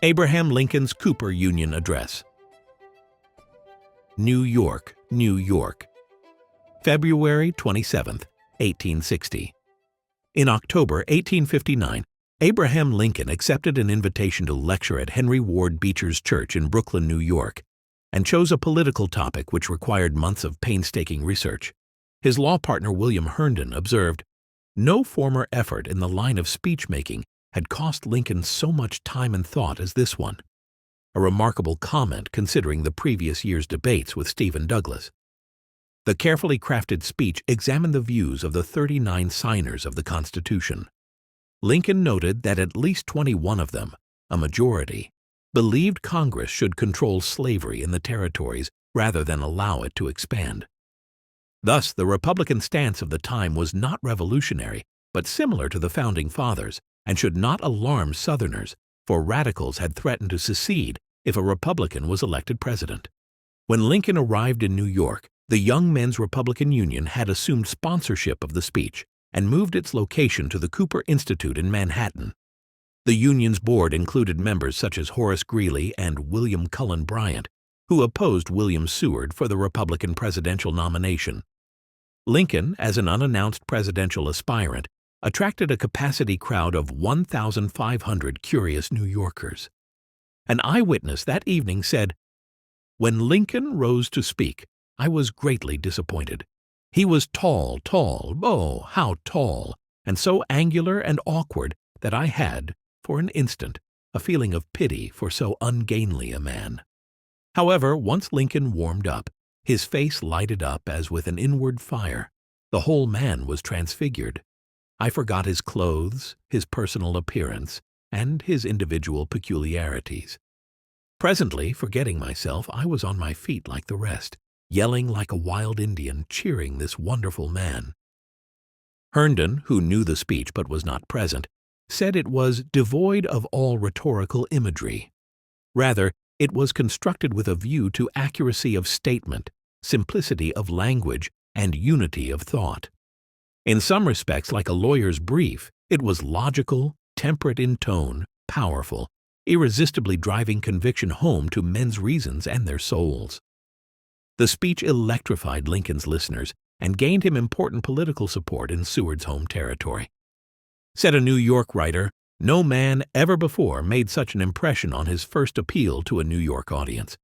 Abraham Lincoln's Cooper Union Address. New York, New York, February 27, 1860. In October 1859, Abraham Lincoln accepted an invitation to lecture at Henry Ward Beecher's church in Brooklyn, New York, and chose a political topic which required months of painstaking research. His law partner William Herndon observed, "No former effort in the line of speech-making had cost Lincoln so much time and thought as this one," a remarkable comment considering the previous year's debates with Stephen Douglas. The carefully crafted speech examined the views of the 39 signers of the Constitution. Lincoln noted that at least 21 of them, a majority, believed Congress should control slavery in the territories rather than allow it to expand. Thus, the Republican stance of the time was not revolutionary, but similar to the Founding Fathers, and should not alarm Southerners, for radicals had threatened to secede if a Republican was elected president. When Lincoln arrived in New York, the Young Men's Republican Union had assumed sponsorship of the speech and moved its location to the Cooper Institute in Manhattan. The union's board included members such as Horace Greeley and William Cullen Bryant, who opposed William Seward for the Republican presidential nomination. Lincoln, as an unannounced presidential aspirant, attracted a capacity crowd of 1,500 curious New Yorkers. An eyewitness that evening said, "When Lincoln rose to speak, I was greatly disappointed. He was tall, oh, how tall, and so angular and awkward that I had, for an instant, a feeling of pity for so ungainly a man." However, once Lincoln warmed up, his face lighted up as with an inward fire. The whole man was transfigured. I forgot his clothes, his personal appearance, and his individual peculiarities. Presently, forgetting myself, I was on my feet like the rest, yelling like a wild Indian, cheering this wonderful man. Herndon, who knew the speech but was not present, said it was devoid of all rhetorical imagery. Rather, it was constructed with a view to accuracy of statement, simplicity of language, and unity of thought. In some respects, like a lawyer's brief, it was logical, temperate in tone, powerful, irresistibly driving conviction home to men's reasons and their souls. The speech electrified Lincoln's listeners and gained him important political support in Seward's home territory. Said a New York writer, "No man ever before made such an impression on his first appeal to a New York audience."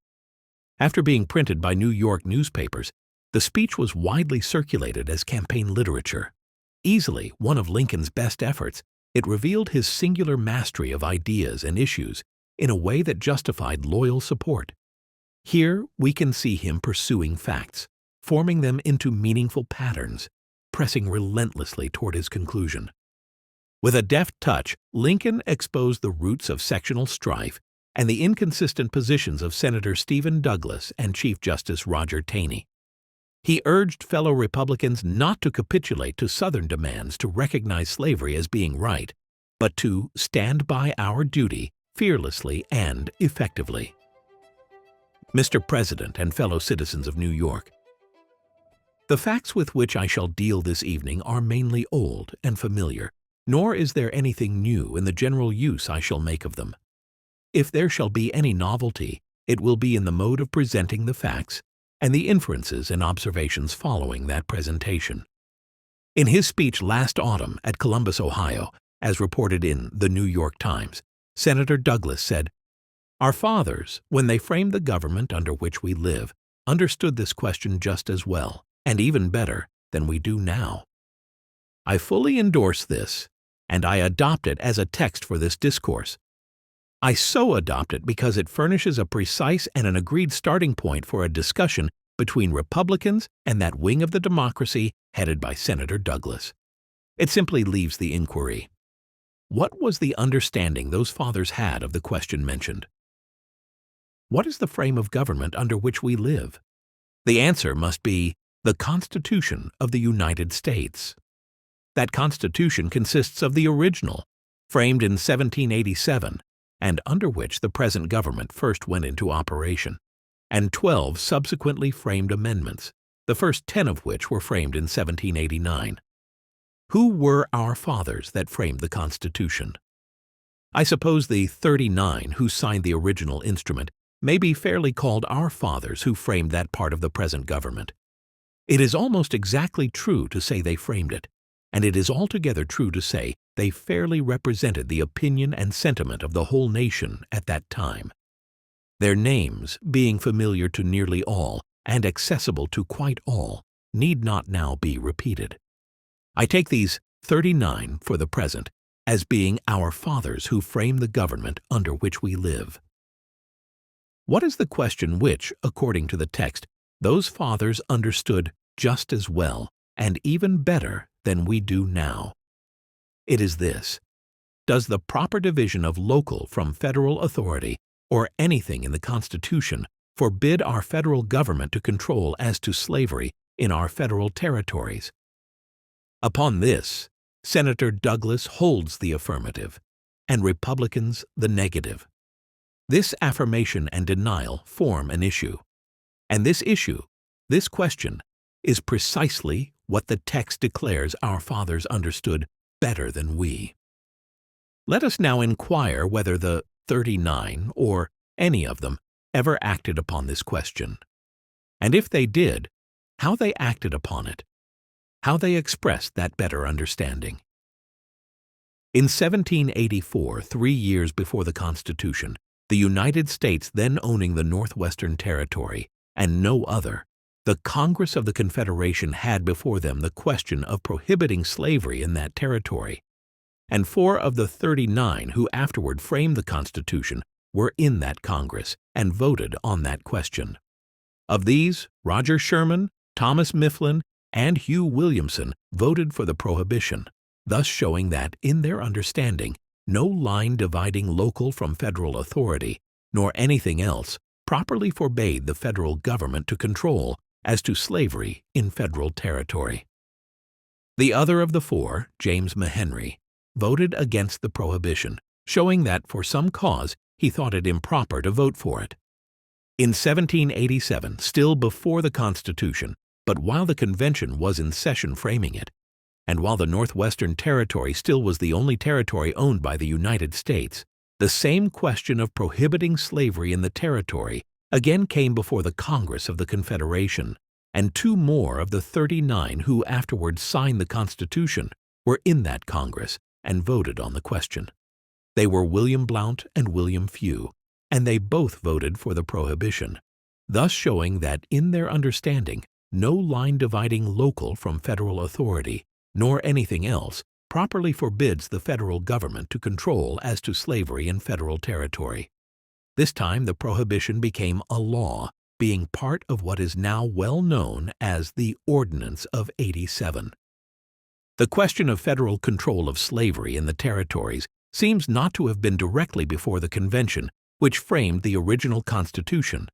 After being printed by New York newspapers, the speech was widely circulated as campaign literature. Easily one of Lincoln's best efforts, it revealed his singular mastery of ideas and issues in a way that justified loyal support. Here we can see him pursuing facts, forming them into meaningful patterns, pressing relentlessly toward his conclusion. With a deft touch, Lincoln exposed the roots of sectional strife and the inconsistent positions of Senator Stephen Douglas and Chief Justice Roger Taney. He urged fellow Republicans not to capitulate to Southern demands to recognize slavery as being right, but to stand by our duty fearlessly and effectively. Mr. President and fellow citizens of New York, the facts with which I shall deal this evening are mainly old and familiar, nor is there anything new in the general use I shall make of them. If there shall be any novelty, it will be in the mode of presenting the facts and the inferences and observations following that presentation. In his speech last autumn at Columbus, Ohio, as reported in the New York Times, Senator Douglas said, "Our fathers, when they framed the government under which we live, understood this question just as well, and even better, than we do now. I fully endorse this, and I adopt it as a text for this discourse. I so adopt it because it furnishes a precise and an agreed starting point for a discussion between Republicans and that wing of the democracy headed by Senator Douglas. It simply leaves the inquiry, what was the understanding those fathers had of the question mentioned? What is the frame of government under which we live? The answer must be the Constitution of the United States. That Constitution consists of the original, framed in 1787, and under which the present government first went into operation, and 12 subsequently framed amendments, the first 10 of which were framed in 1789. Who were our fathers that framed the Constitution? I suppose the 39 who signed the original instrument may be fairly called our fathers who framed that part of the present government. It is almost exactly true to say they framed it, and it is altogether true to say they fairly represented the opinion and sentiment of the whole nation at that time. Their names, being familiar to nearly all and accessible to quite all, need not now be repeated. I take these 39 for the present as being our fathers who framed the government under which we live. What is the question which, according to the text, those fathers understood just as well and even better than we do now? It is this: does the proper division of local from federal authority or anything in the Constitution forbid our federal government to control as to slavery in our federal territories? Upon this, Senator Douglas holds the affirmative, and Republicans the negative. This affirmation and denial form an issue, and this issue, this question, is precisely what the text declares our fathers understood better than we. Let us now inquire whether the 39 or any of them ever acted upon this question, and if they did, how they acted upon it, how they expressed that better understanding. In 1784, 3 years before the Constitution, the United States then owning the Northwestern Territory, and no other, the Congress of the Confederation had before them the question of prohibiting slavery in that territory, and 4 of the 39 who afterward framed the Constitution were in that Congress and voted on that question. Of these, Roger Sherman, Thomas Mifflin, and Hugh Williamson voted for the prohibition, thus showing that, in their understanding, no line dividing local from federal authority, nor anything else, properly forbade the federal government to control as to slavery in federal territory. The other of the 4, James Mahenry, voted against the prohibition, showing that for some cause he thought it improper to vote for it. In 1787, still before the Constitution, but while the Convention was in session framing it, and while the Northwestern Territory still was the only territory owned by the United States, the same question of prohibiting slavery in the territory again came before the Congress of the Confederation, and 2 more of the 39 who afterwards signed the Constitution were in that Congress and voted on the question. They were William Blount and William Few, and they both voted for the prohibition, thus showing that in their understanding no line dividing local from federal authority, nor anything else, properly forbids the federal government to control as to slavery in federal territory. This time the prohibition became a law, being part of what is now well known as the Ordinance of '87. The question of federal control of slavery in the territories seems not to have been directly before the Convention which framed the original Constitution,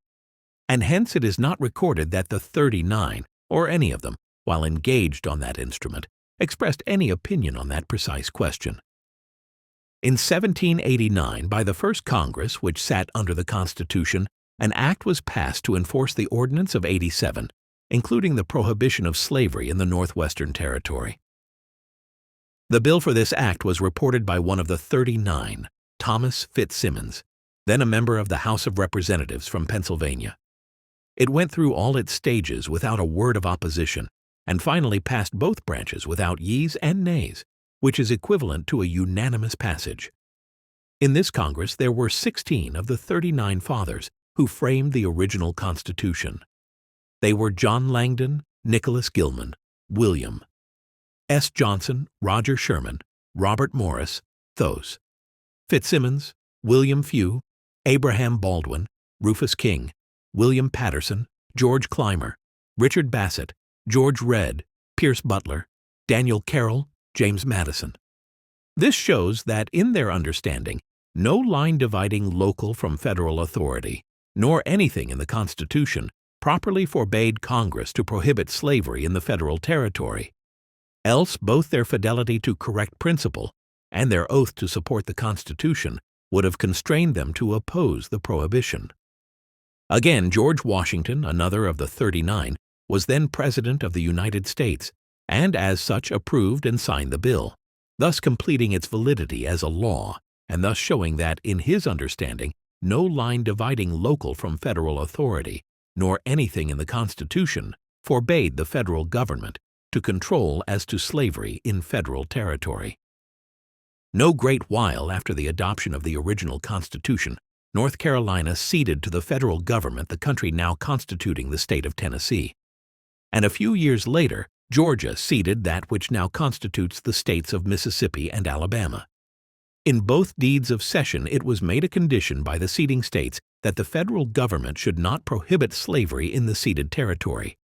and hence it is not recorded that the 39, or any of them, while engaged on that instrument, expressed any opinion on that precise question. In 1789, by the first Congress which sat under the Constitution, an act was passed to enforce the Ordinance of '87, including the prohibition of slavery in the Northwestern Territory. The bill for this act was reported by one of the 39, Thomas Fitzsimmons, then a member of the House of Representatives from Pennsylvania. It went through all its stages without a word of opposition, and finally passed both branches without yeas and nays, which is equivalent to a unanimous passage. In this Congress there were 16 of the 39 fathers who framed the original Constitution. They were John Langdon, Nicholas Gilman, William S. Johnson, Roger Sherman, Robert Morris, Thos, Fitzsimmons, William Few, Abraham Baldwin, Rufus King, William Patterson, George Clymer, Richard Bassett, George Redd, Pierce Butler, Daniel Carroll, James Madison. This shows that in their understanding, no line dividing local from federal authority, nor anything in the Constitution, properly forbade Congress to prohibit slavery in the federal territory. Else both their fidelity to correct principle and their oath to support the Constitution would have constrained them to oppose the prohibition. Again, George Washington, another of the 39, was then President of the United States, and as such approved and signed the bill, thus completing its validity as a law and thus showing that, in his understanding, no line dividing local from federal authority, nor anything in the Constitution, forbade the federal government to control as to slavery in federal territory. No great while after the adoption of the original Constitution, North Carolina ceded to the federal government the country now constituting the state of Tennessee. And a few years later, Georgia ceded that which now constitutes the states of Mississippi and Alabama. In both deeds of cession, it was made a condition by the ceding states that the federal government should not prohibit slavery in the ceded territory.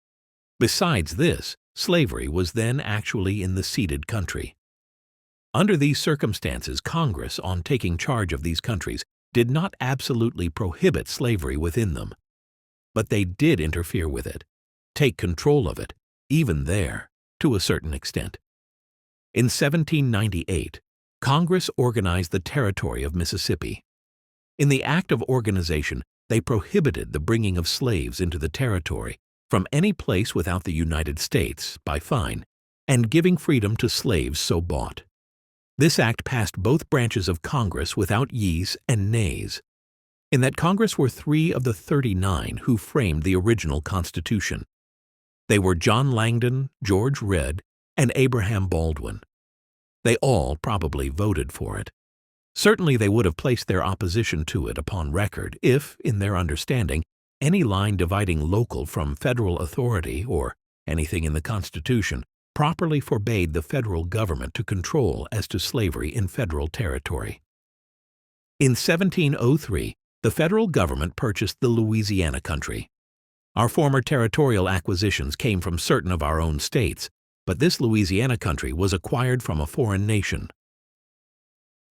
Besides this, slavery was then actually in the ceded country. Under these circumstances, Congress, on taking charge of these countries, did not absolutely prohibit slavery within them, but they did interfere with it, take control of it, even there, to a certain extent. In 1798, Congress organized the territory of Mississippi. In the act of organization, they prohibited the bringing of slaves into the territory from any place without the United States by fine, and giving freedom to slaves so bought. This act passed both branches of Congress without yeas and nays. In that Congress were 3 of the 39 who framed the original Constitution. They were John Langdon, George Read, and Abraham Baldwin. They all probably voted for it. Certainly they would have placed their opposition to it upon record if, in their understanding, any line dividing local from federal authority or anything in the Constitution properly forbade the federal government to control as to slavery in federal territory. In 1703, the federal government purchased the Louisiana country. Our former territorial acquisitions came from certain of our own states, but this Louisiana country was acquired from a foreign nation.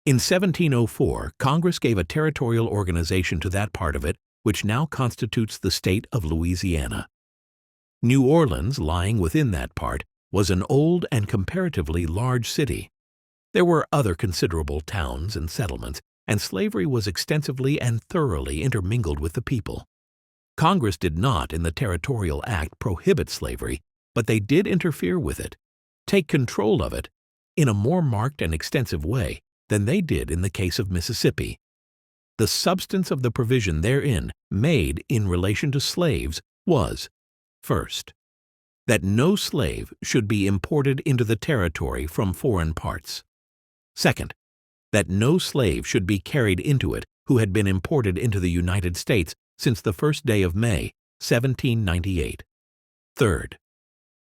In 1704, Congress gave a territorial organization to that part of it which now constitutes the state of Louisiana. New Orleans, lying within that part, was an old and comparatively large city. There were other considerable towns and settlements, and slavery was extensively and thoroughly intermingled with the people. Congress did not, in the Territorial Act, prohibit slavery, but they did interfere with it, take control of it, in a more marked and extensive way than they did in the case of Mississippi. The substance of the provision therein made in relation to slaves was, first, that no slave should be imported into the territory from foreign parts. Second, that no slave should be carried into it who had been imported into the United States since the 1st day of May, 1798. Third,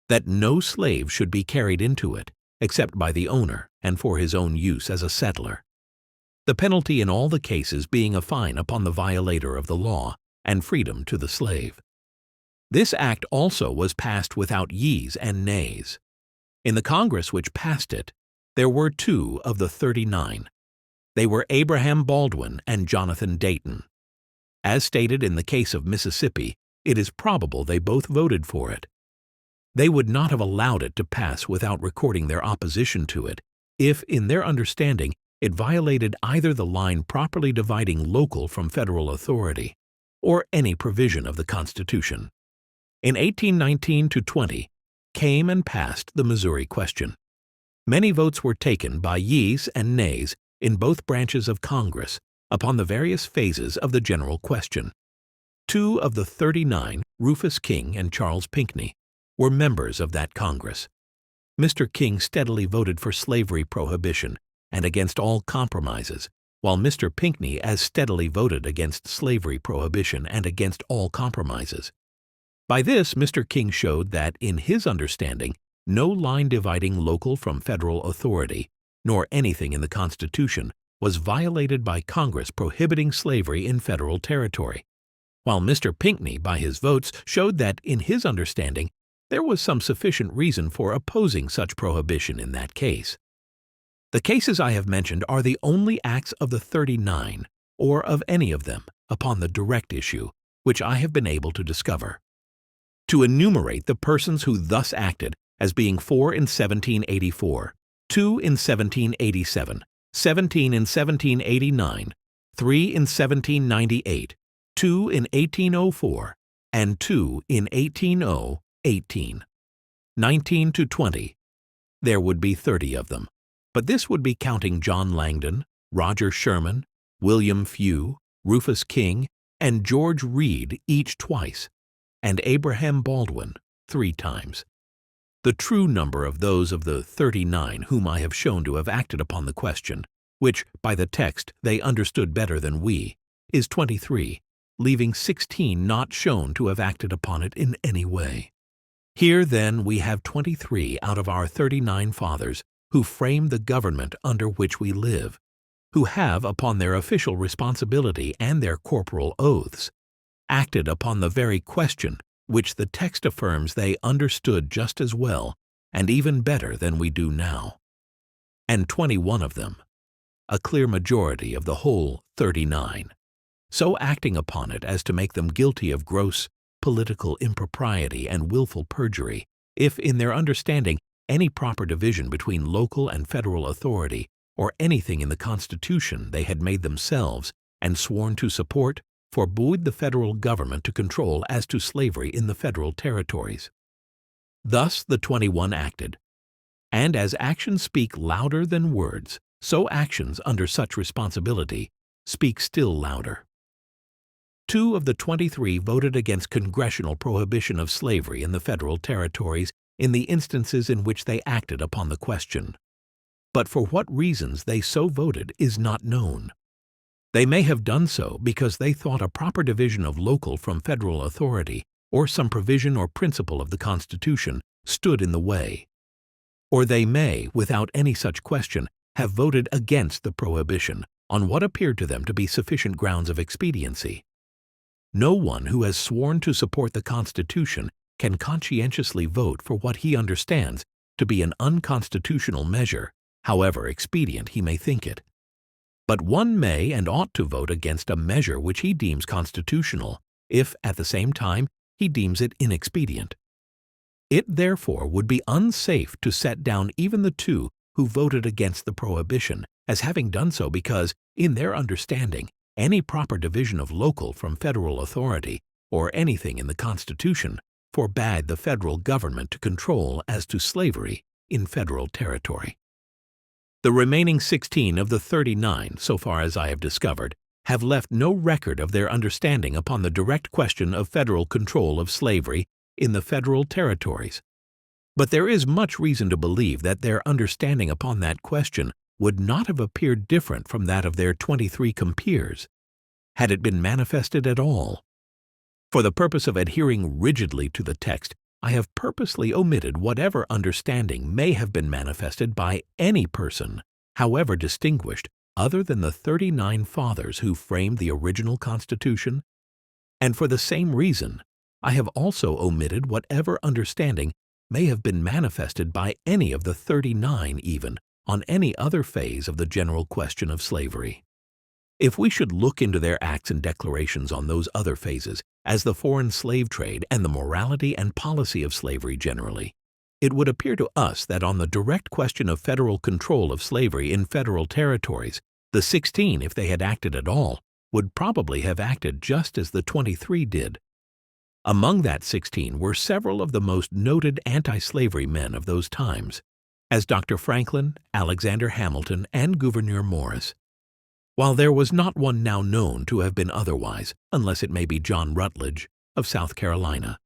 that no slave should be carried into it except by the owner and for his own use as a settler. The penalty in all the cases being a fine upon the violator of the law and freedom to the slave. This act also was passed without yeas and nays. In the Congress which passed it, there were 2 of the 39. They were Abraham Baldwin and Jonathan Dayton. As stated in the case of Mississippi, it is probable they both voted for it. They would not have allowed it to pass without recording their opposition to it, if, in their understanding, it violated either the line properly dividing local from federal authority, or any provision of the Constitution. In 1819-20 came and passed the Missouri question. Many votes were taken by yeas and nays in both branches of Congress upon the various phases of the general question. 2 of the 39, Rufus King and Charles Pinckney, were members of that Congress. Mr. King steadily voted for slavery prohibition and against all compromises, while Mr. Pinckney as steadily voted against slavery prohibition and against all compromises. By this, Mr. King showed that, in his understanding, no line dividing local from federal authority, nor anything in the Constitution, was violated by Congress prohibiting slavery in federal territory, while Mr. Pinckney, by his votes, showed that, in his understanding, there was some sufficient reason for opposing such prohibition in that case. The cases I have mentioned are the only acts of the 39, or of any of them, upon the direct issue, which I have been able to discover. To enumerate the persons who thus acted as being 4 in 1784, 2 in 1787, 17 in 1789, 3 in 1798, 2 in 1804, and 2 in 1818, 19 to 20, there would be 30 of them, but this would be counting John Langdon, Roger Sherman, William Few, Rufus King, and George Read each twice, and Abraham Baldwin 3 times. The true number of those of the 39 whom I have shown to have acted upon the question, which by the text they understood better than we, is 23, leaving 16 not shown to have acted upon it in any way. Here, then, we have 23 out of our 39 fathers who framed the government under which we live, who have, upon their official responsibility and their corporal oaths, acted upon the very question which the text affirms they understood just as well and even better than we do now. And 21 of them, a clear majority of the whole 39, so acting upon it as to make them guilty of gross political impropriety and willful perjury, if in their understanding any proper division between local and federal authority or anything in the Constitution they had made themselves and sworn to support forbade the federal government to control as to slavery in the federal territories. Thus the 21 acted, and as actions speak louder than words, so actions under such responsibility speak still louder. 2 of the 23 voted against congressional prohibition of slavery in the federal territories in the instances in which they acted upon the question. But for what reasons they so voted is not known. They may have done so because they thought a proper division of local from federal authority or some provision or principle of the Constitution stood in the way. Or they may, without any such question, have voted against the prohibition on what appeared to them to be sufficient grounds of expediency. No one who has sworn to support the Constitution can conscientiously vote for what he understands to be an unconstitutional measure, however expedient he may think it. But one may and ought to vote against a measure which he deems constitutional, if at the same time he deems it inexpedient. It therefore would be unsafe to set down even the 2 who voted against the prohibition as having done so because, in their understanding, any proper division of local from federal authority or anything in the Constitution forbade the federal government to control as to slavery in federal territory. The remaining 16 of the 39, so far as I have discovered, have left no record of their understanding upon the direct question of federal control of slavery in the federal territories. But there is much reason to believe that their understanding upon that question would not have appeared different from that of their 23 compeers, had it been manifested at all. For the purpose of adhering rigidly to the text, I have purposely omitted whatever understanding may have been manifested by any person, however distinguished, other than the 39 fathers who framed the original Constitution, and for the same reason, I have also omitted whatever understanding may have been manifested by any of the 39 even on any other phase of the general question of slavery. If we should look into their acts and declarations on those other phases, as the foreign slave trade and the morality and policy of slavery generally, it would appear to us that on the direct question of federal control of slavery in federal territories, the 16, if they had acted at all, would probably have acted just as the 23 did. Among that 16 were several of the most noted anti-slavery men of those times, as Dr. Franklin, Alexander Hamilton, and Gouverneur Morris, while there was not one now known to have been otherwise, unless it may be John Rutledge of South Carolina.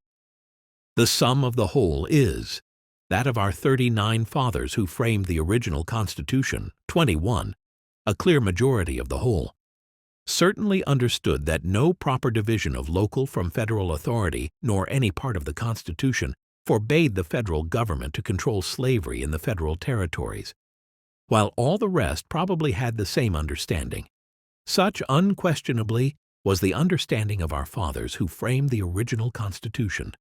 The sum of the whole is that of our 39 fathers who framed the original Constitution, 21, a clear majority of the whole, certainly understood that no proper division of local from federal authority nor any part of the Constitution forbade the federal government to control slavery in the federal territories, while all the rest probably had the same understanding. Such unquestionably was the understanding of our fathers who framed the original Constitution,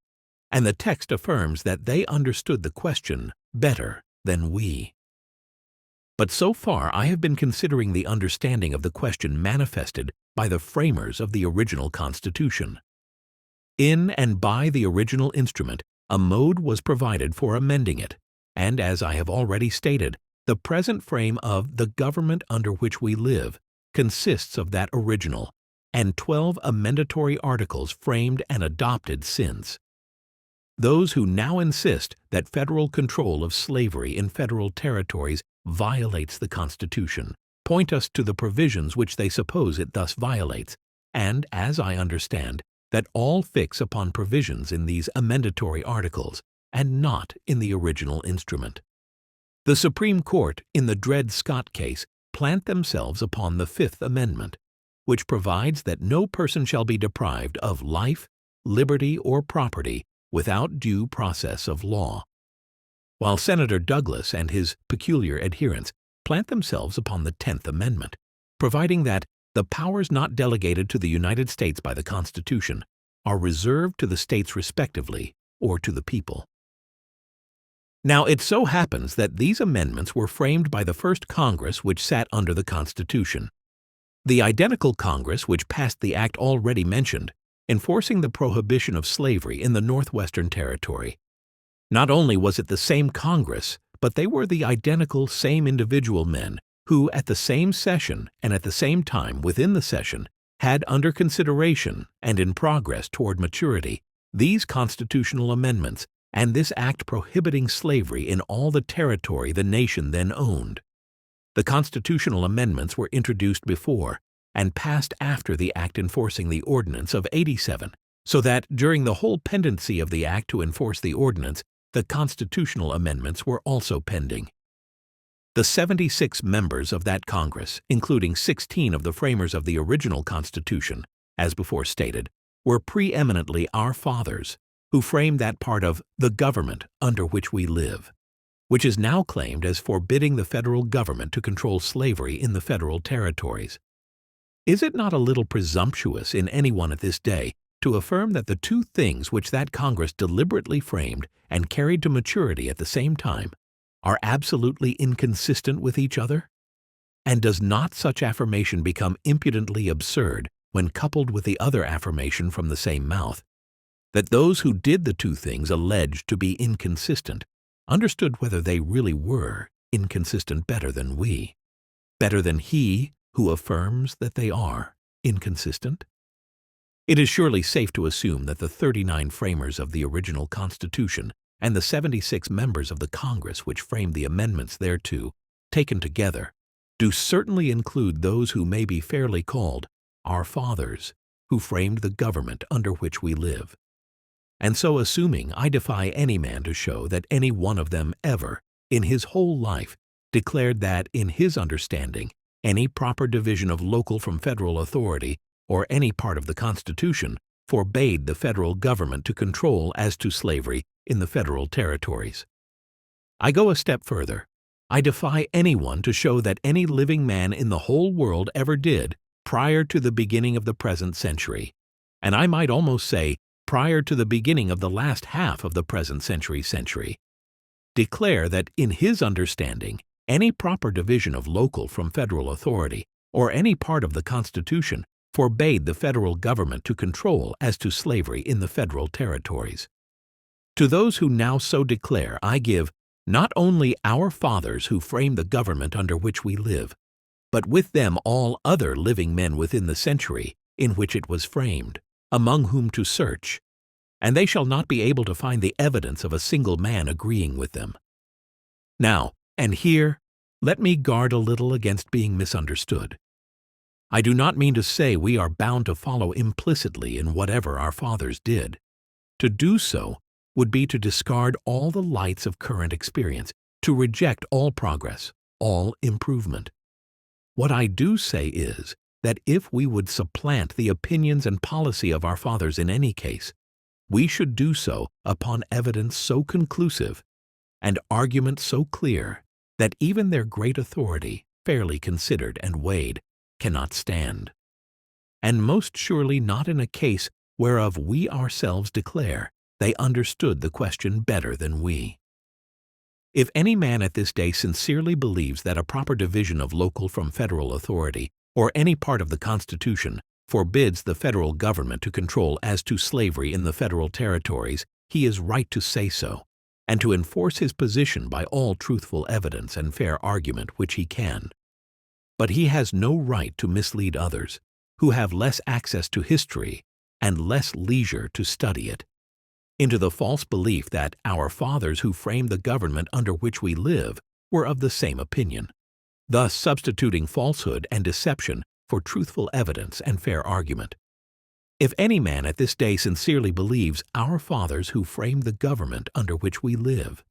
and the text affirms that they understood the question better than we. But so far I have been considering the understanding of the question manifested by the framers of the original Constitution. In and by the original instrument, a mode was provided for amending it, and as I have already stated, the present frame of the government under which we live consists of that original, and 12 amendatory articles framed and adopted since. Those who now insist that federal control of slavery in federal territories violates the Constitution point us to the provisions which they suppose it thus violates, and, as I understand, that all fix upon provisions in these amendatory articles, and not in the original instrument. The Supreme Court, in the Dred Scott case, plant themselves upon the Fifth Amendment, which provides that no person shall be deprived of life, liberty, or property without due process of law, while Senator Douglas and his peculiar adherents plant themselves upon the 10th Amendment, providing that the powers not delegated to the United States by the Constitution are reserved to the states respectively or to the people. Now, it so happens that these amendments were framed by the first Congress which sat under the Constitution, the identical Congress which passed the act already mentioned, enforcing the prohibition of slavery in the Northwestern Territory. Not only was it the same Congress, but they were the identical same individual men who, at the same session and at the same time within the session, had under consideration and in progress toward maturity these constitutional amendments and this act prohibiting slavery in all the territory the nation then owned. The constitutional amendments were introduced before and passed after the act enforcing the ordinance of '87, so that during the whole pendency of the act to enforce the ordinance, the constitutional amendments were also pending. The 76 members of that Congress, including 16 of the framers of the original Constitution, as before stated, were preeminently our fathers, who framed that part of the government under which we live, which is now claimed as forbidding the federal government to control slavery in the federal territories. Is it not a little presumptuous in anyone at this day to affirm that the two things which that Congress deliberately framed and carried to maturity at the same time are absolutely inconsistent with each other? And does not such affirmation become impudently absurd when coupled with the other affirmation from the same mouth, that those who did the two things alleged to be inconsistent understood whether they really were inconsistent better than we, better than he who affirms that they are inconsistent? It is surely safe to assume that the 39 framers of the original Constitution and the 76 members of the Congress which framed the amendments thereto, taken together, do certainly include those who may be fairly called our fathers, who framed the government under which we live. And so assuming, I defy any man to show that any one of them ever, in his whole life, declared that, in his understanding, any proper division of local from federal authority, or any part of the Constitution, forbade the federal government to control as to slavery in the federal territories. I go a step further. I defy anyone to show that any living man in the whole world ever did, prior to the beginning of the present century, and I might almost say prior to the beginning of the last half of the present century, declare that in his understanding any proper division of local from federal authority, or any part of the Constitution, forbade the federal government to control as to slavery in the federal territories. To those who now so declare, I give not only our fathers who framed the government under which we live, but with them all other living men within the century in which it was framed, among whom to search, and they shall not be able to find the evidence of a single man agreeing with them. Now, and here, let me guard a little against being misunderstood. I do not mean to say we are bound to follow implicitly in whatever our fathers did. To do so would be to discard all the lights of current experience, to reject all progress, all improvement. What I do say is that if we would supplant the opinions and policy of our fathers in any case, we should do so upon evidence so conclusive and argument so clear that even their great authority, fairly considered and weighed, cannot stand, and most surely not in a case whereof we ourselves declare they understood the question better than we. If any man at this day sincerely believes that a proper division of local from federal authority, or any part of the Constitution, forbids the federal government to control as to slavery in the federal territories, he is right to say so, and to enforce his position by all truthful evidence and fair argument which he can. But he has no right to mislead others, who have less access to history and less leisure to study it, into the false belief that our fathers who framed the government under which we live were of the same opinion. thus substituting falsehood and deception for truthful evidence and fair argument. If any man at this day sincerely believes our fathers who framed the government under which we live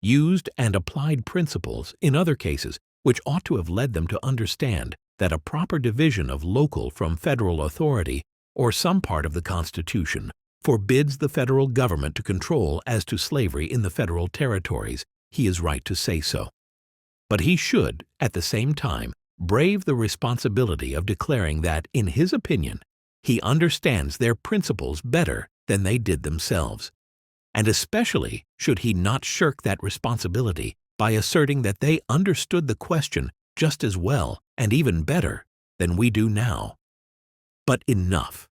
used and applied principles in other cases which ought to have led them to understand that a proper division of local from federal authority or some part of the Constitution forbids the federal government to control as to slavery in the federal territories, he is right to say so. But he should, at the same time, brave the responsibility of declaring that, in his opinion, he understands their principles better than they did themselves. And especially should he not shirk that responsibility by asserting that they understood the question just as well and even better than we do now. But enough.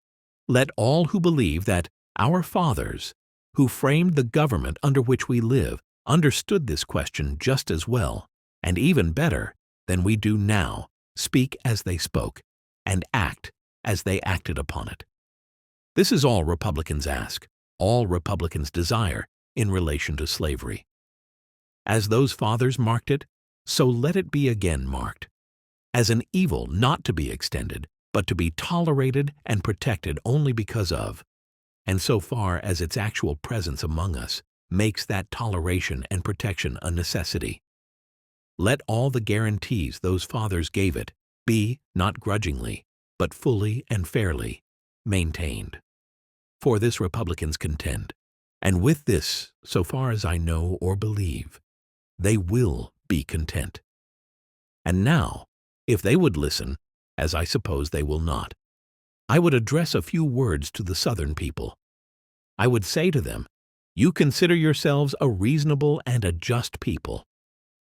Let all who believe that our fathers, who framed the government under which we live, understood this question just as well and even better than we do now, speak as they spoke and act as they acted upon it. This is all Republicans ask, all Republicans desire in relation to slavery. As those fathers marked it, so let it be again marked, as an evil not to be extended, but to be tolerated and protected only because of, and so far as its actual presence among us makes that toleration and protection a necessity. Let all the guarantees those fathers gave it be, not grudgingly, but fully and fairly, maintained. For this Republicans contend, and with this, so far as I know or believe, they will be content. And now, if they would listen, as I suppose they will not, I would address a few words to the Southern people. I would say to them, you consider yourselves a reasonable and a just people,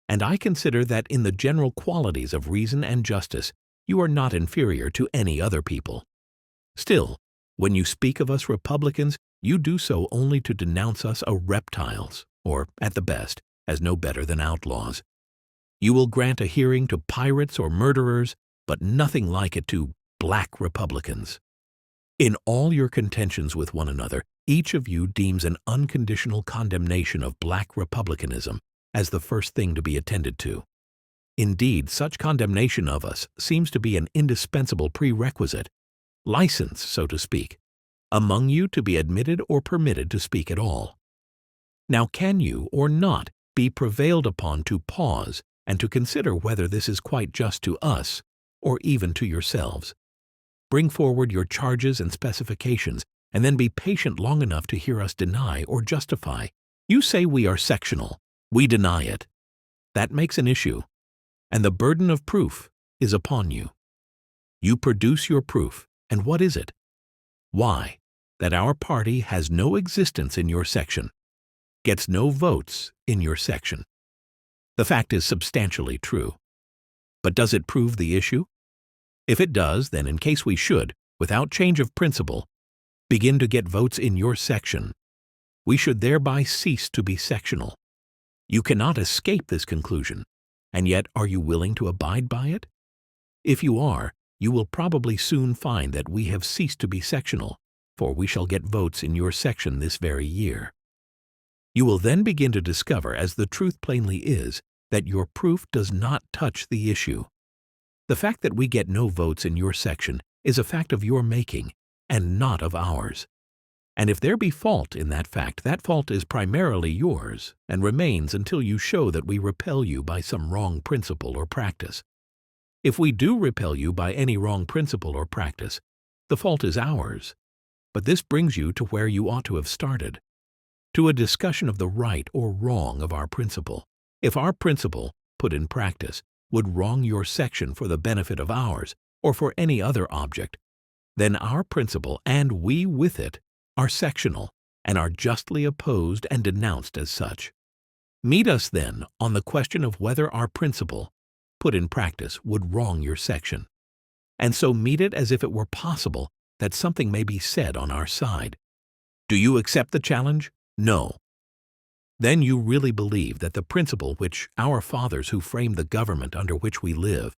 and I consider that in the general qualities of reason and justice, you are not inferior to any other people. Still, when you speak of us Republicans, you do so only to denounce us as reptiles, or, at the best, as no better than outlaws. You will grant a hearing to pirates or murderers, but nothing like it to black Republicans. In all your contentions with one another, each of you deems an unconditional condemnation of black republicanism as the first thing to be attended to. Indeed, such condemnation of us seems to be an indispensable prerequisite, license, so to speak, among you to be admitted or permitted to speak at all. Now can you or not be prevailed upon to pause and to consider whether this is quite just to us or even to yourselves? Bring forward your charges and specifications, and then be patient long enough to hear us deny or justify. You say we are sectional. We deny it. That makes an issue, and the burden of proof is upon you. You produce your proof, and what is it? Why, that our party has no existence in your section, gets no votes in your section. The fact is substantially true. But does it prove the issue? If it does, then in case we should, without change of principle, begin to get votes in your section, we should thereby cease to be sectional. You cannot escape this conclusion, and yet are you willing to abide by it? If you are, you will probably soon find that we have ceased to be sectional, for we shall get votes in your section this very year. You will then begin to discover, as the truth plainly is, that your proof does not touch the issue. The fact that we get no votes in your section is a fact of your making, and not of ours. And if there be fault in that fact, that fault is primarily yours, and remains until you show that we repel you by some wrong principle or practice. If we do repel you by any wrong principle or practice, the fault is ours. But this brings you to where you ought to have started, to a discussion of the right or wrong of our principle. If our principle, put in practice, would wrong your section for the benefit of ours, or for any other object, then our principle, and we with it, are sectional, and are justly opposed and denounced as such. Meet us, then, on the question of whether our principle, put in practice, would wrong your section, and so meet it as if it were possible that something may be said on our side. Do you accept the challenge? No. Then you really believe that the principle which our fathers who framed the government under which we live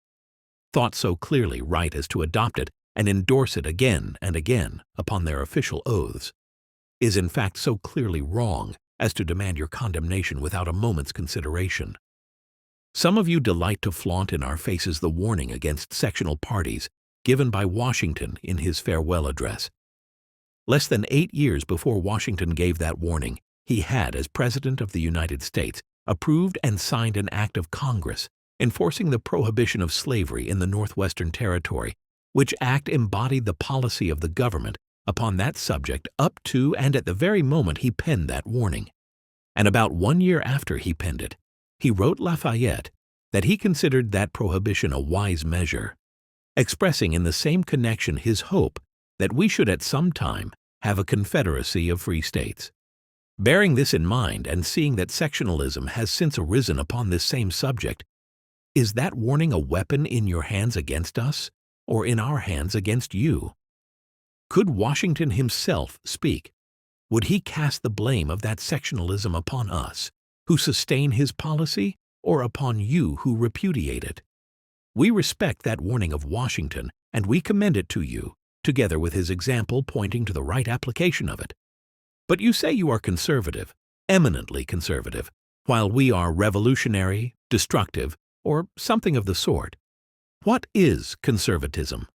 thought so clearly right as to adopt it and endorse it again and again upon their official oaths, is in fact so clearly wrong as to demand your condemnation without a moment's consideration. Some of you delight to flaunt in our faces the warning against sectional parties given by Washington in his farewell address. Less than 8 years before Washington gave that warning, he had, as President of the United States, approved and signed an act of Congress enforcing the prohibition of slavery in the Northwestern Territory, which act embodied the policy of the government upon that subject up to and at the very moment he penned that warning. And about 1 year after he penned it, he wrote Lafayette that he considered that prohibition a wise measure, expressing in the same connection his hope that we should at some time have a confederacy of free states. Bearing this in mind and seeing that sectionalism has since arisen upon this same subject, is that warning a weapon in your hands against us, or in our hands against you? Could Washington himself speak? Would he cast the blame of that sectionalism upon us, who sustain his policy, or upon you who repudiate it? We respect that warning of Washington, and we commend it to you, together with his example pointing to the right application of it. But you say you are conservative, eminently conservative, while we are revolutionary, destructive, or something of the sort. What is conservatism?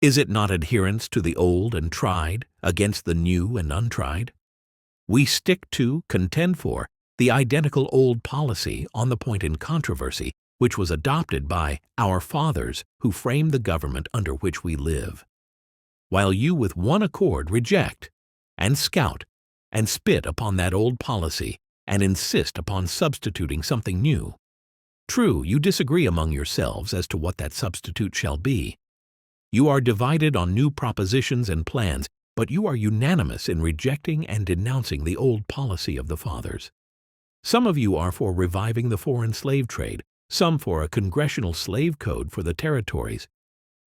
Is it not adherence to the old and tried against the new and untried? We stick to, contend for, the identical old policy on the point in controversy, which was adopted by our fathers who framed the government under which we live. While you with one accord reject, and scout, and spit upon that old policy, and insist upon substituting something new. True, you disagree among yourselves as to what that substitute shall be. You are divided on new propositions and plans, but you are unanimous in rejecting and denouncing the old policy of the fathers. Some of you are for reviving the foreign slave trade, some for a congressional slave code for the territories,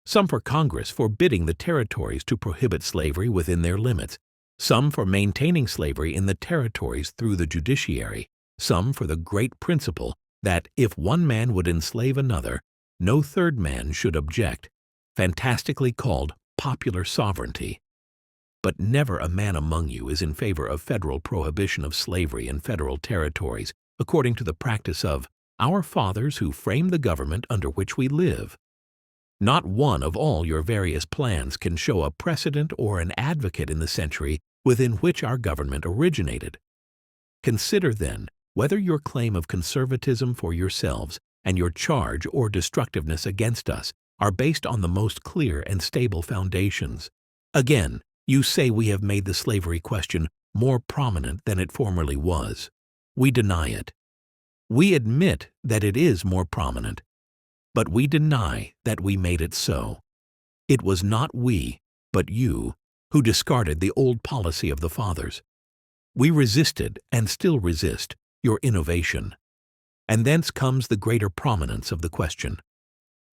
some for Congress forbidding the territories to prohibit slavery within their limits, some for maintaining slavery in the territories through the judiciary, some for the great principle that if one man would enslave another, no third man should object, fantastically called popular sovereignty. But never a man among you is in favor of federal prohibition of slavery in federal territories, according to the practice of our fathers who framed the government under which we live. Not one of all your various plans can show a precedent or an advocate in the century within which our government originated. Consider, then, whether your claim of conservatism for yourselves and your charge or destructiveness against us are based on the most clear and stable foundations. Again, you say we have made the slavery question more prominent than it formerly was. We deny it. We admit that it is more prominent, but we deny that we made it so. It was not we, but you, who discarded the old policy of the fathers. We resisted, and still resist, your innovation. And thence comes the greater prominence of the question.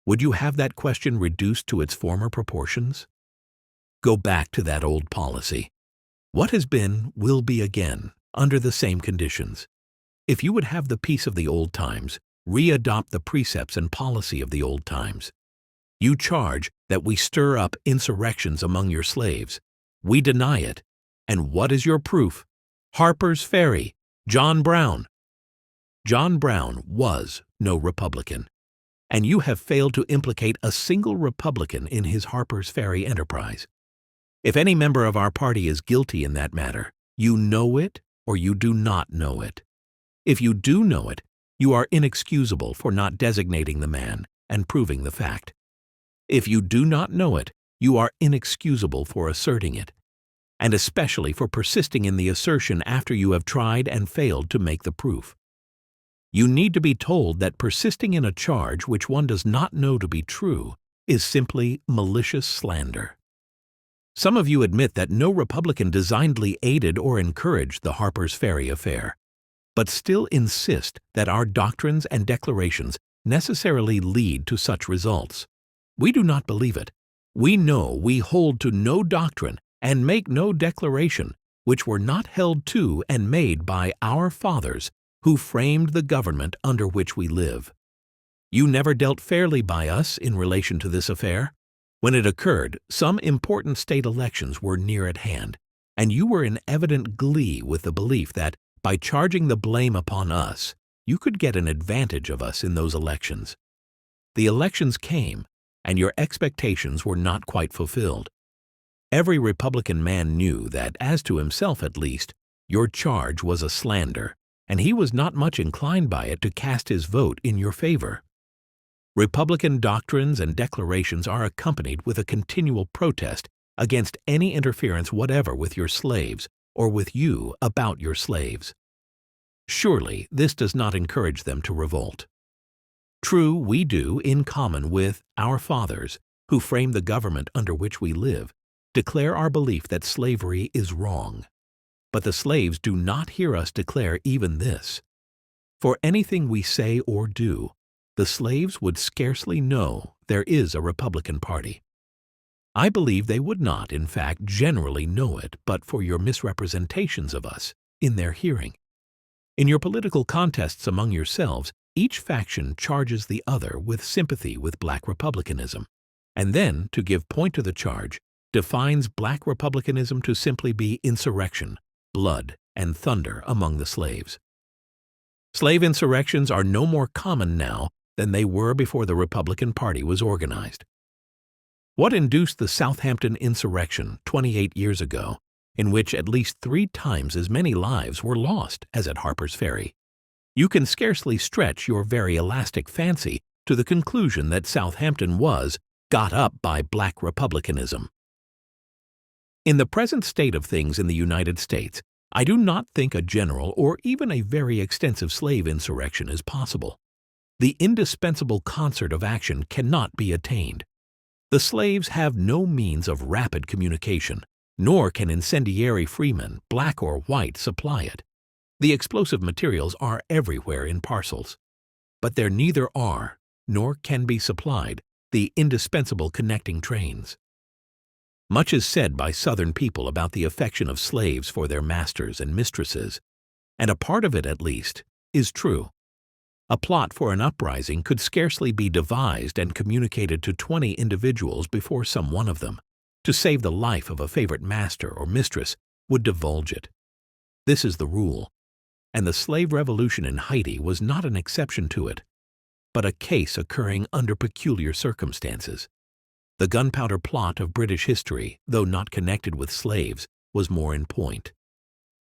Would you have that question reduced to its former proportions? Go back to that old policy. What has been will be again, under the same conditions. If you would have the peace of the old times, re-adopt the precepts and policy of the old times. You charge that we stir up insurrections among your slaves. We deny it. And what is your proof? Harper's Ferry, John Brown. John Brown was no Republican, and you have failed to implicate a single Republican in his Harper's Ferry enterprise. If any member of our party is guilty in that matter, you know it or you do not know it. If you do know it, you are inexcusable for not designating the man and proving the fact. If you do not know it, you are inexcusable for asserting it, and especially for persisting in the assertion after you have tried and failed to make the proof. You need to be told that persisting in a charge which one does not know to be true is simply malicious slander. Some of you admit that no Republican designedly aided or encouraged the Harper's Ferry affair, but still insist that our doctrines and declarations necessarily lead to such results. We do not believe it. We know we hold to no doctrine and make no declaration which were not held to and made by our fathers who framed the government under which we live. You never dealt fairly by us in relation to this affair. When it occurred, some important state elections were near at hand, and you were in evident glee with the belief that, by charging the blame upon us, you could get an advantage of us in those elections. The elections came, and your expectations were not quite fulfilled. Every Republican man knew that, as to himself at least, your charge was a slander, and he was not much inclined by it to cast his vote in your favor. Republican doctrines and declarations are accompanied with a continual protest against any interference whatever with your slaves or with you about your slaves. Surely this does not encourage them to revolt. True, we do, in common with our fathers, who framed the government under which we live, declare our belief that slavery is wrong. But the slaves do not hear us declare even this. For anything we say or do, the slaves would scarcely know there is a Republican Party. I believe they would not, in fact, generally know it but for your misrepresentations of us in their hearing. In your political contests among yourselves, each faction charges the other with sympathy with black republicanism, and then, to give point to the charge, defines black republicanism to simply be insurrection, blood, and thunder among the slaves. Slave insurrections are no more common now than they were before the Republican Party was organized. What induced the Southampton insurrection 28 years ago, in which at least 3 times as many lives were lost as at Harper's Ferry? You can scarcely stretch your very elastic fancy to the conclusion that Southampton was got up by black republicanism. In the present state of things in the United States, I do not think a general or even a very extensive slave insurrection is possible. The indispensable concert of action cannot be attained. The slaves have no means of rapid communication, nor can incendiary freemen, black or white, supply it. The explosive materials are everywhere in parcels, but there neither are, nor can be supplied, the indispensable connecting trains. Much is said by Southern people about the affection of slaves for their masters and mistresses, and a part of it, at least, is true. A plot for an uprising could scarcely be devised and communicated to 20 individuals before some one of them, to save the life of a favorite master or mistress, would divulge it. This is the rule, and the slave revolution in Haiti was not an exception to it, but a case occurring under peculiar circumstances. The gunpowder plot of British history, though not connected with slaves, was more in point.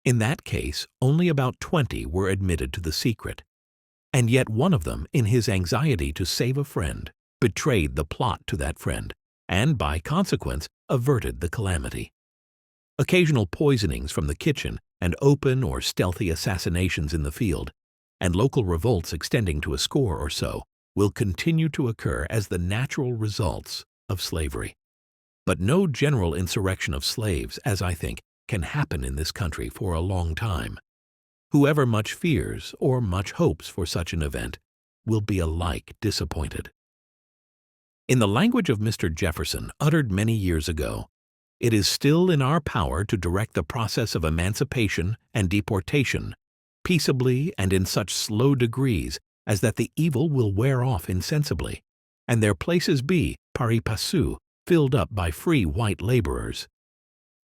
In that case, only about 20 were admitted to the secret, and yet one of them, in his anxiety to save a friend, betrayed the plot to that friend, and by consequence averted the calamity. Occasional poisonings from the kitchen and open or stealthy assassinations in the field, and local revolts extending to a score or so, will continue to occur as the natural results of slavery. But no general insurrection of slaves, as I think, can happen in this country for a long time. Whoever much fears or much hopes for such an event will be alike disappointed. In the language of Mr. Jefferson, uttered many years ago, it is still in our power to direct the process of emancipation and deportation peaceably and in such slow degrees as that the evil will wear off insensibly, and their places be, pari passu, filled up by free white laborers.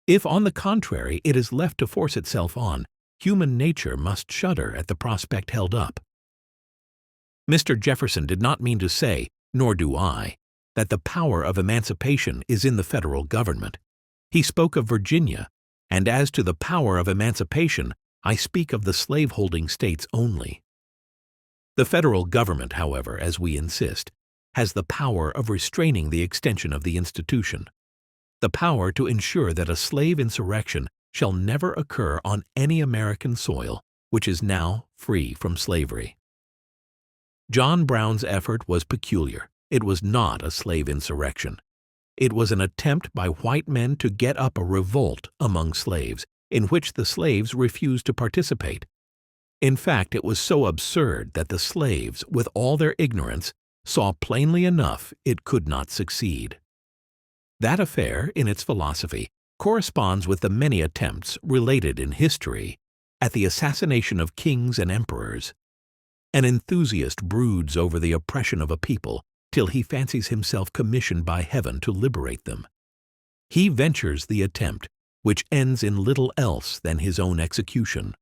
If, on the contrary, it is left to force itself on, human nature must shudder at the prospect held up. Mr. Jefferson did not mean to say, nor do I, that the power of emancipation is in the federal government. He spoke of Virginia, and as to the power of emancipation, I speak of the slaveholding states only. The federal government, however, as we insist, has the power of restraining the extension of the institution, the power to ensure that a slave insurrection shall never occur on any American soil which is now free from slavery. John Brown's effort was peculiar. It was not a slave insurrection. It was an attempt by white men to get up a revolt among slaves, in which the slaves refused to participate. In fact, it was so absurd that the slaves, with all their ignorance, saw plainly enough it could not succeed. That affair, in its philosophy, corresponds with the many attempts related in history at the assassination of kings and emperors. An enthusiast broods over the oppression of a people till he fancies himself commissioned by heaven to liberate them. He ventures the attempt, which ends in little else than his own execution.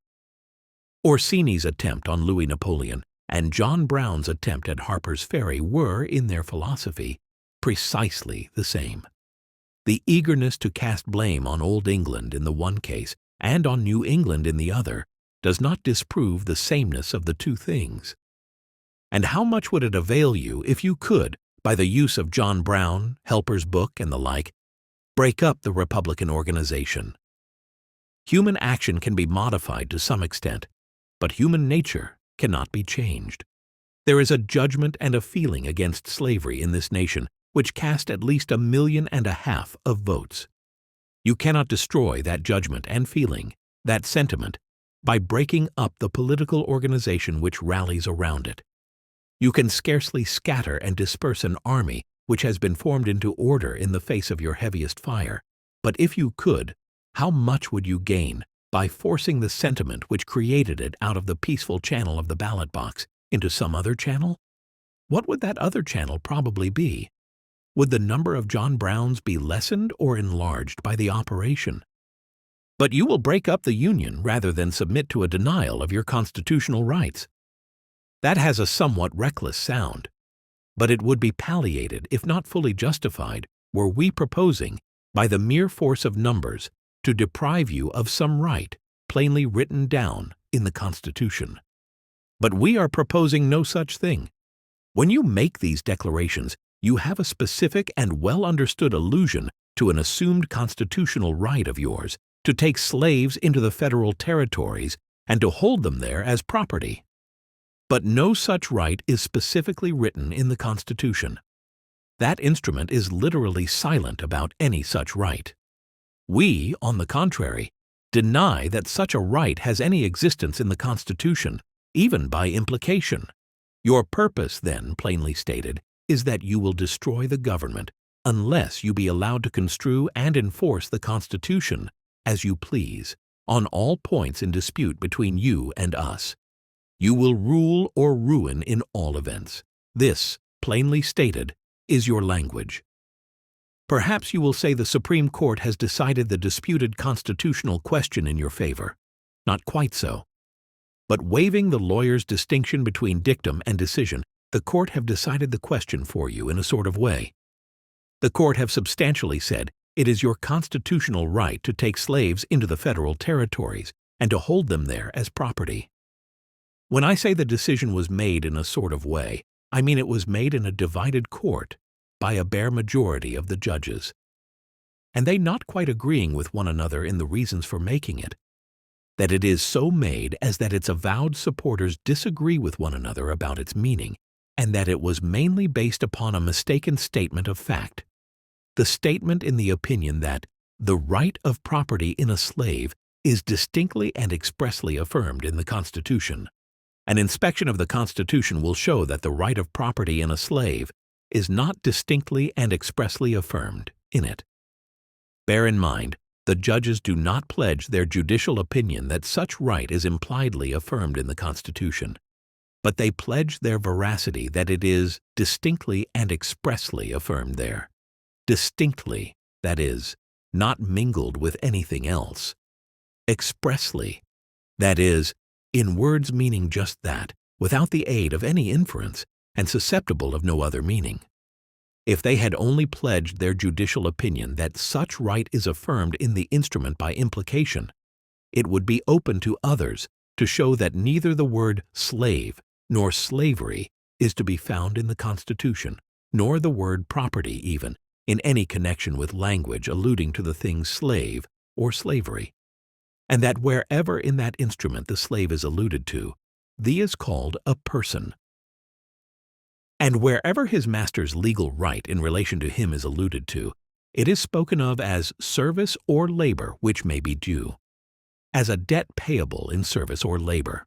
Orsini's attempt on Louis Napoleon and John Brown's attempt at Harper's Ferry were, in their philosophy, precisely the same. The eagerness to cast blame on Old England in the one case and on New England in the other does not disprove the sameness of the two things. And how much would it avail you if you could, by the use of John Brown, Helper's book, and the like, break up the Republican organization? Human action can be modified to some extent, but human nature cannot be changed. There is a judgment and a feeling against slavery in this nation which cast at least 1.5 million of votes. You cannot destroy that judgment and feeling, that sentiment, by breaking up the political organization which rallies around it. You can scarcely scatter and disperse an army which has been formed into order in the face of your heaviest fire, but if you could, how much would you gain by forcing the sentiment which created it out of the peaceful channel of the ballot box into some other channel? What would that other channel probably be? Would the number of John Browns be lessened or enlarged by the operation? But you will break up the Union rather than submit to a denial of your constitutional rights. That has a somewhat reckless sound, but it would be palliated, if not fully justified, were we proposing, by the mere force of numbers, to deprive you of some right plainly written down in the Constitution. But we are proposing no such thing. When you make these declarations, you have a specific and well-understood allusion to an assumed constitutional right of yours to take slaves into the federal territories and to hold them there as property. But no such right is specifically written in the Constitution. That instrument is literally silent about any such right. We, on the contrary, deny that such a right has any existence in the Constitution, even by implication. Your purpose, then, plainly stated, is that you will destroy the government unless you be allowed to construe and enforce the Constitution as you please on all points in dispute between you and us. You will rule or ruin in all events. This, plainly stated, is your language. Perhaps you will say the Supreme Court has decided the disputed constitutional question in your favor. Not quite so. But waiving the lawyer's distinction between dictum and decision, the court have decided the question for you in a sort of way. The court have substantially said it is your constitutional right to take slaves into the federal territories and to hold them there as property. When I say the decision was made in a sort of way, I mean it was made in a divided court by a bare majority of the judges, and they not quite agreeing with one another in the reasons for making it, that it is so made as that its avowed supporters disagree with one another about its meaning, and that it was mainly based upon a mistaken statement of fact. The statement in the opinion that the right of property in a slave is distinctly and expressly affirmed in the Constitution. An inspection of the Constitution will show that the right of property in a slave is not distinctly and expressly affirmed in it. Bear in mind, the judges do not pledge their judicial opinion that such right is impliedly affirmed in the Constitution, but they pledge their veracity that it is distinctly and expressly affirmed there. Distinctly, that is, not mingled with anything else. Expressly, that is, in words meaning just that, without the aid of any inference, and susceptible of no other meaning. If they had only pledged their judicial opinion that such right is affirmed in the instrument by implication, it would be open to others to show that neither the word slave nor slavery is to be found in the Constitution, nor the word property even, in any connection with language alluding to the things slave or slavery, and that wherever in that instrument the slave is alluded to, thee is called a person. And wherever his master's legal right in relation to him is alluded to, it is spoken of as service or labor which may be due, as a debt payable in service or labor.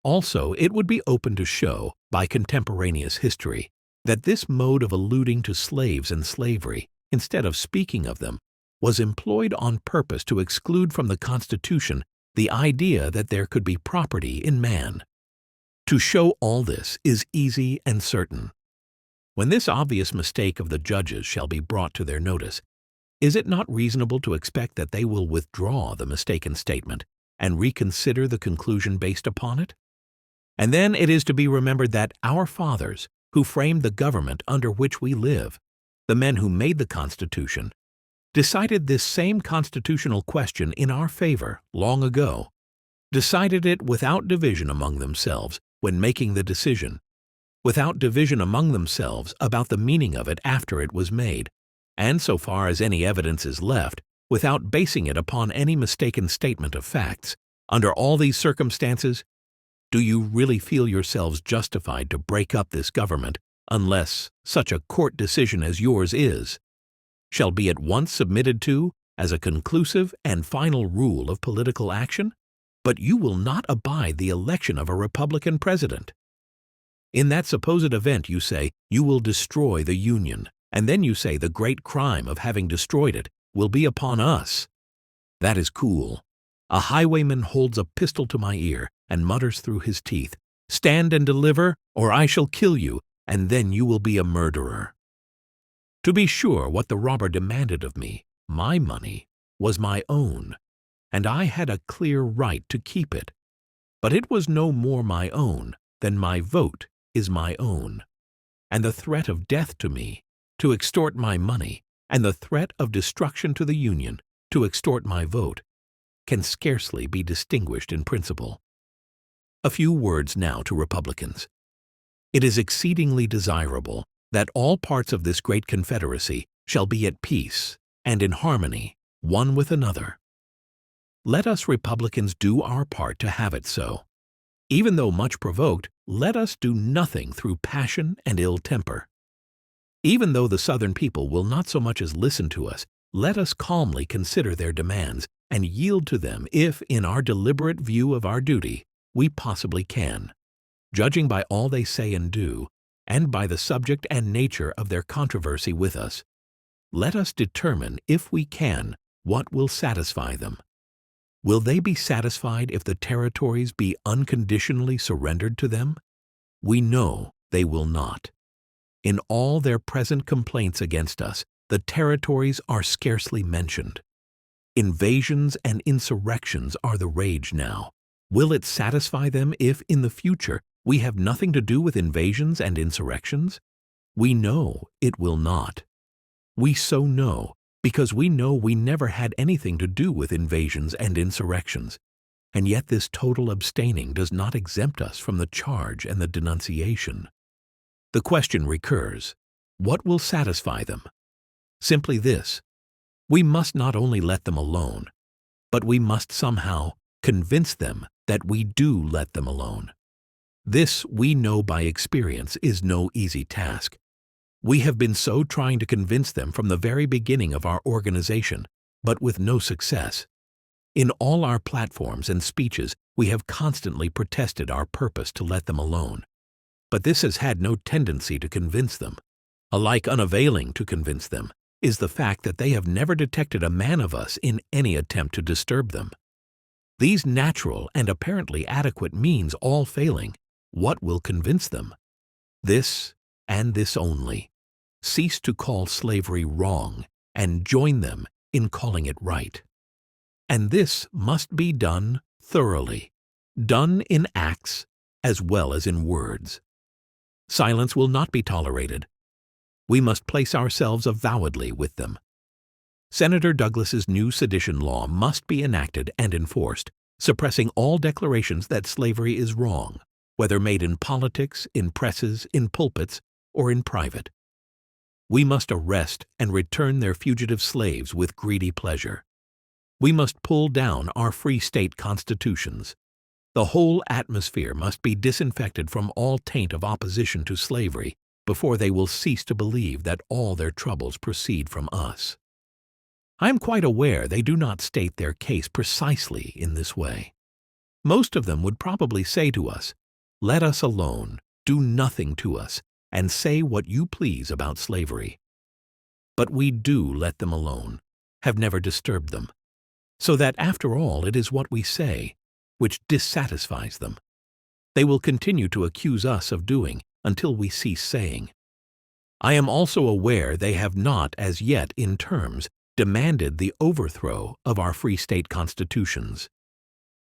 Also, it would be open to show, by contemporaneous history, that this mode of alluding to slaves and slavery, instead of speaking of them, was employed on purpose to exclude from the Constitution the idea that there could be property in man. To show all this is easy and certain. When this obvious mistake of the judges shall be brought to their notice, is it not reasonable to expect that they will withdraw the mistaken statement and reconsider the conclusion based upon it? And then it is to be remembered that our fathers, who framed the government under which we live, the men who made the Constitution, decided this same constitutional question in our favor long ago, decided it without division among themselves when making the decision, without division among themselves about the meaning of it after it was made, and so far as any evidence is left, without basing it upon any mistaken statement of facts. Under all these circumstances, do you really feel yourselves justified to break up this government unless such a court decision as yours is shall be at once submitted to as a conclusive and final rule of political action? But you will not abide the election of a Republican president. In that supposed event, you say, you will destroy the Union, and then you say the great crime of having destroyed it will be upon us. That is cool. A highwayman holds a pistol to my ear and mutters through his teeth, "Stand and deliver, or I shall kill you, and then you will be a murderer." To be sure, what the robber demanded of me, my money, was my own, and I had a clear right to keep it. But it was no more my own than my vote is my own, and the threat of death to me, to extort my money, and the threat of destruction to the Union, to extort my vote, can scarcely be distinguished in principle. A few words now to Republicans. It is exceedingly desirable that all parts of this great confederacy shall be at peace and in harmony one with another. Let us Republicans do our part to have it so. Even though much provoked, let us do nothing through passion and ill temper. Even though the Southern people will not so much as listen to us, let us calmly consider their demands and yield to them if, in our deliberate view of our duty, we possibly can, judging by all they say and do, and by the subject and nature of their controversy with us. Let us determine, if we can, what will satisfy them. Will they be satisfied if the territories be unconditionally surrendered to them? We know they will not. In all their present complaints against us, the territories are scarcely mentioned. Invasions and insurrections are the rage now. Will it satisfy them if, in the future, we have nothing to do with invasions and insurrections? We know it will not. We so know because we know we never had anything to do with invasions and insurrections, and yet this total abstaining does not exempt us from the charge and the denunciation. The question recurs, what will satisfy them? Simply this: we must not only let them alone, but we must somehow convince them that we do let them alone. This, we know by experience, is no easy task. We have been so trying to convince them from the very beginning of our organization, but with no success. In all our platforms and speeches, we have constantly protested our purpose to let them alone. But this has had no tendency to convince them. Alike unavailing to convince them is the fact that they have never detected a man of us in any attempt to disturb them. These natural and apparently adequate means all failing, what will convince them? This, and this only: cease to call slavery wrong and join them in calling it right. And this must be done thoroughly, done in acts as well as in words. Silence will not be tolerated. We must place ourselves avowedly with them. Senator Douglas's new sedition law must be enacted and enforced, suppressing all declarations that slavery is wrong, whether made in politics, in presses, in pulpits, or in private. We must arrest and return their fugitive slaves with greedy pleasure. We must pull down our free state constitutions. The whole atmosphere must be disinfected from all taint of opposition to slavery before they will cease to believe that all their troubles proceed from us. I am quite aware they do not state their case precisely in this way. Most of them would probably say to us, "Let us alone, do nothing to us, and say what you please about slavery." But we do let them alone, have never disturbed them, so that after all it is what we say which dissatisfies them. They will continue to accuse us of doing until we cease saying. I am also aware they have not as yet in terms demanded the overthrow of our free state constitutions.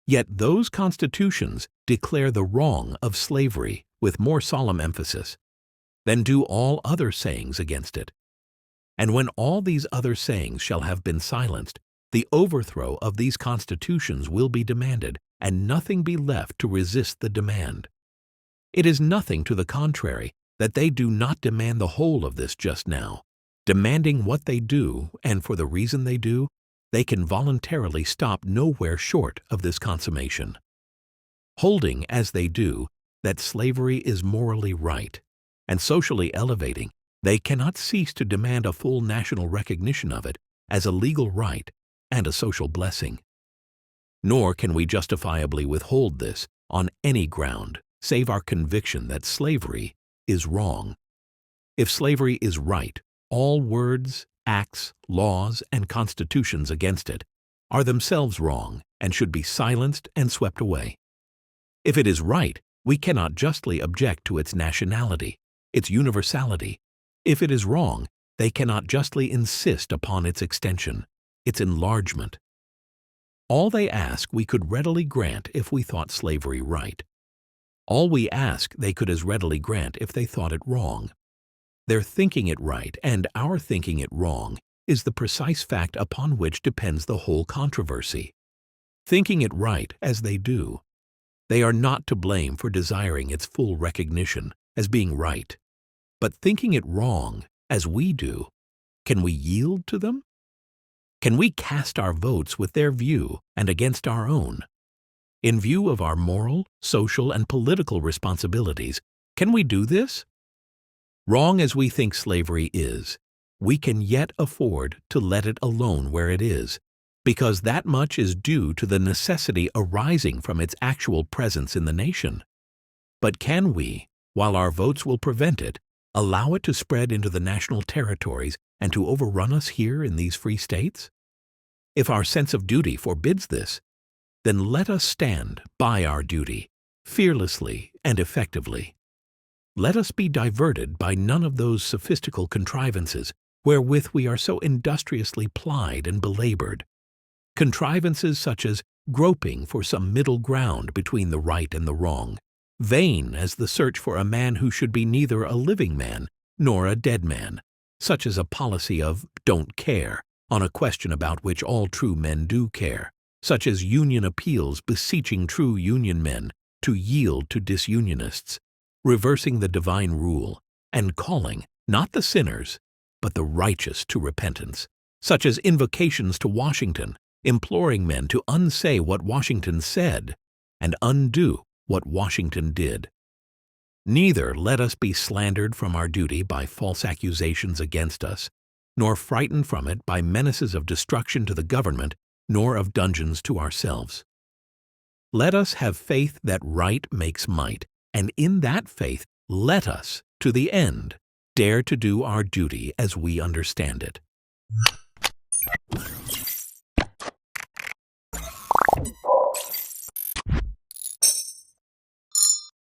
Yet those constitutions declare the wrong of slavery with more solemn emphasis than do all other sayings against it. And when all these other sayings shall have been silenced, the overthrow of these constitutions will be demanded, and nothing be left to resist the demand. It is nothing to the contrary that they do not demand the whole of this just now. Demanding what they do, and for the reason they do, they can voluntarily stop nowhere short of this consummation. Holding, as they do, that slavery is morally right and socially elevating, they cannot cease to demand a full national recognition of it as a legal right and a social blessing. Nor can we justifiably withhold this on any ground save our conviction that slavery is wrong. If slavery is right, all words, acts, laws, and constitutions against it are themselves wrong and should be silenced and swept away. If it is right, we cannot justly object to its nationality, its universality. If it is wrong, they cannot justly insist upon its extension, its enlargement. All they ask we could readily grant if we thought slavery right. All we ask they could as readily grant if they thought it wrong. Their thinking it right and our thinking it wrong is the precise fact upon which depends the whole controversy. Thinking it right as they do, they are not to blame for desiring its full recognition as being right. But thinking it wrong as we do, can we yield to them? Can we cast our votes with their view and against our own? In view of our moral, social, and political responsibilities, can we do this? Wrong as we think slavery is, we can yet afford to let it alone where it is, because that much is due to the necessity arising from its actual presence in the nation. But can we, while our votes will prevent it, allow it to spread into the national territories and to overrun us here in these free states? If our sense of duty forbids this, then let us stand by our duty, fearlessly and effectively. Let us be diverted by none of those sophistical contrivances wherewith we are so industriously plied and belabored. Contrivances such as groping for some middle ground between the right and the wrong, vain as the search for a man who should be neither a living man nor a dead man, such as a policy of don't care on a question about which all true men do care, such as union appeals beseeching true union men to yield to disunionists, reversing the divine rule, and calling not the sinners, but the righteous to repentance, such as invocations to Washington, imploring men to unsay what Washington said and undo what Washington did. Neither let us be slandered from our duty by false accusations against us, nor frightened from it by menaces of destruction to the government, nor of dungeons to ourselves. Let us have faith that right makes might, and in that faith let us, to the end, dare to do our duty as we understand it.